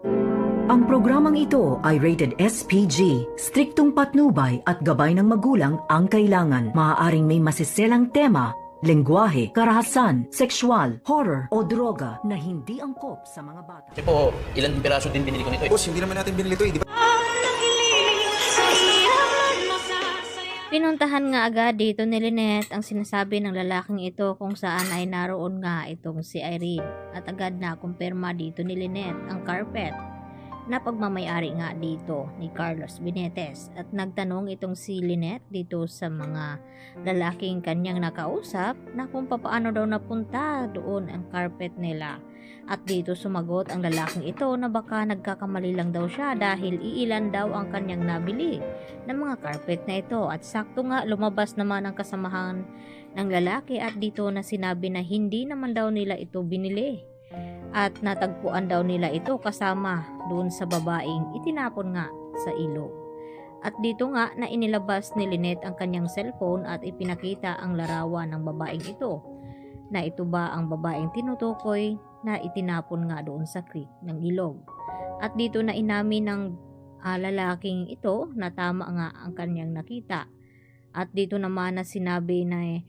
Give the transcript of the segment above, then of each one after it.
Ang programang ito ay rated SPG, striktong patnubay at gabay ng magulang ang kailangan. Maaaring may masiselang tema, lengguwahe, karahasan, sexual, horror o droga na hindi angkop sa mga bata. Kasi po, ilang piraso din binili ko nito eh. Boss, hindi naman natin binili ito eh, di ba? Pinuntahan nga agad dito ni Lynette ang sinasabi ng lalaking ito kung saan ay naroon nga itong si Irene. At agad na kumpirma dito ni Lynette ang carpet na pagmamayari nga dito ni Carlos Benitez. At nagtanong itong si Lynette dito sa mga lalaking kanyang nakausap na kung paano daw napunta doon ang carpet nila. At dito sumagot ang lalaking ito na baka nagkakamali lang daw siya dahil iilan daw ang kanyang nabili ng mga carpet na ito. At sakto nga lumabas naman ang kasamahan ng lalaki at dito na sinabi na hindi naman daw nila ito binili. At natagpuan daw nila ito kasama doon sa babaeng itinapon nga sa ilog. At dito nga na inilabas ni Lynette ang kanyang cellphone at ipinakita ang larawan ng babaeng ito. Na ito ba ang babaeng tinutukoy na itinapon nga doon sa creek ng ilog. At dito na inamin ng lalaking ito na tama nga ang kanyang nakita. At dito naman na sinabi na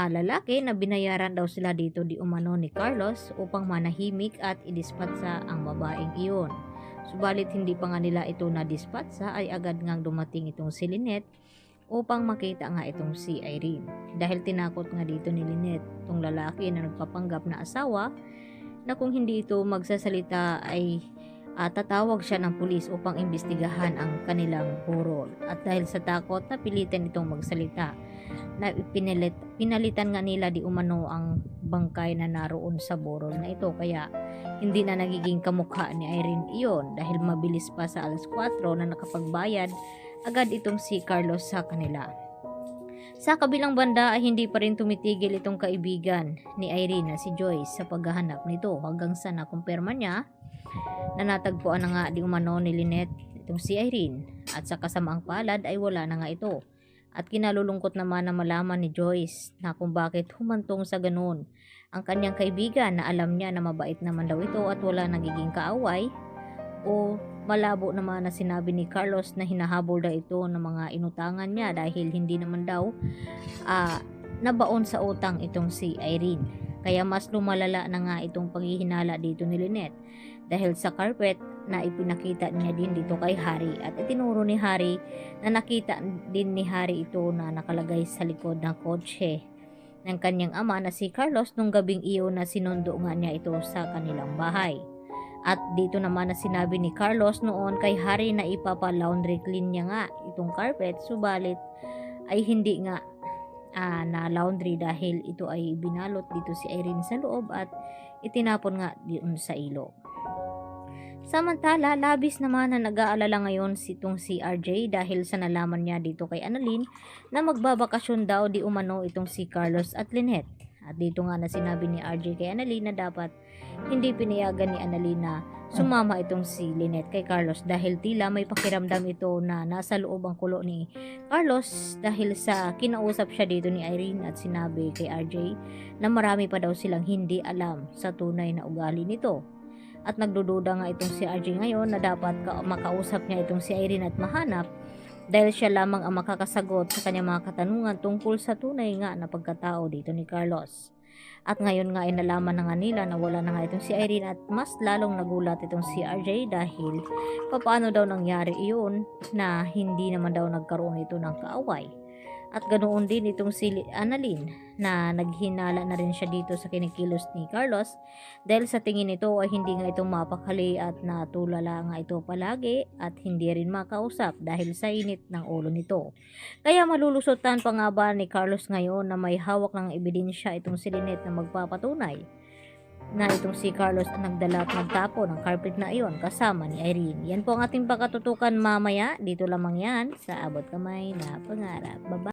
lalaki na binayaran daw sila dito di umano ni Carlos upang manahimik at idispatsa ang babaeng iyon. Subalit hindi pa nga nila ito na-dispatsa ay agad ngang dumating itong si Lynette upang makita nga itong si Irene. Dahil tinakot nga dito ni Lynette itong lalaki na nagpapanggap na asawa na kung hindi ito magsasalita ay tatawag siya ng pulis upang imbestigahan ang kanilang burol. At dahil sa takot na pilitan itong magsalita na pinalitan nga nila di umano ang bangkay na naroon sa burol na ito, kaya hindi na nagiging kamukha ni Irene iyon dahil mabilis pa sa alas 4 na nakapagbayad agad itong si Carlos sa kanila. Sa kabilang banda ay hindi pa rin tumitigil itong kaibigan ni Irene na si Joyce sa paghahanap nito hanggang sa nakumpirma niya na natagpuan na nga di umano ni Lynette itong si Irene at sa kasamaang palad ay wala na nga ito. At kinalulungkot naman na malaman ni Joyce na kung bakit humantong sa ganun ang kanyang kaibigan na alam niya na mabait naman daw ito at wala nagiging kaaway, o malabo naman na sinabi ni Carlos na hinahabol daw ito ng mga inutangan niya dahil hindi naman daw nabaon sa utang itong si Irene. Kaya mas lumalala na nga itong paghihinala dito ni Lynette dahil sa carpet na ipinakita niya din dito kay Harry at itinuro ni Harry na nakita din ni Harry ito na nakalagay sa likod ng kotse ng kanyang ama na si Carlos nung gabing iyon na sinundo nga niya ito sa kanilang bahay. At dito naman na sinabi ni Carlos noon kay Harry na ipapa-laundry clean niya nga itong carpet, subalit ay hindi nga na laundry dahil ito ay binalot dito si Irene sa loob at itinapon nga diyon sa ilog. Samantala, labis naman na nag-aalala ngayon itong si RJ dahil sa nalaman niya dito kay Annalyn na magbabakasyon daw di umano itong si Carlos at Lynette. At dito nga na sinabi ni RJ kay Annalyn na dapat hindi pinayagan ni Annalyn na sumama itong si Lynette kay Carlos dahil tila may pakiramdam ito na nasa loob ang kulo ni Carlos dahil sa kinausap siya dito ni Irene at sinabi kay RJ na marami pa daw silang hindi alam sa tunay na ugali nito. At nagdududa nga itong si RJ ngayon na dapat makausap niya itong si Irene at mahanap dahil siya lamang ang makakasagot sa kanyang mga katanungan tungkol sa tunay nga na pagkatao dito ni Carlos. At ngayon nga ay nalaman na nga nila na wala na nga itong si Irene at mas lalong nagulat itong si RJ dahil paano daw nangyari iyon na hindi naman daw nagkaroon ito ng kaaway. At ganoon din itong si Annalyn na naghinala na rin siya dito sa kinikilos ni Carlos dahil sa tingin nito ay hindi nga ito mapakali at natulala nga ito palagi at hindi rin makausap dahil sa init ng ulo nito. Kaya malulusutan pa nga ba ni Carlos ngayon na may hawak ng ebidensya itong si Lynette na magpapatunay na itong si Carlos ang nagdala at nagtapo ng carpet na iyon kasama ni Irene. Yan po ang ating pakatutukan mamaya. Dito lamang yan sa Abot Kamay na Pangarap. Bye-bye.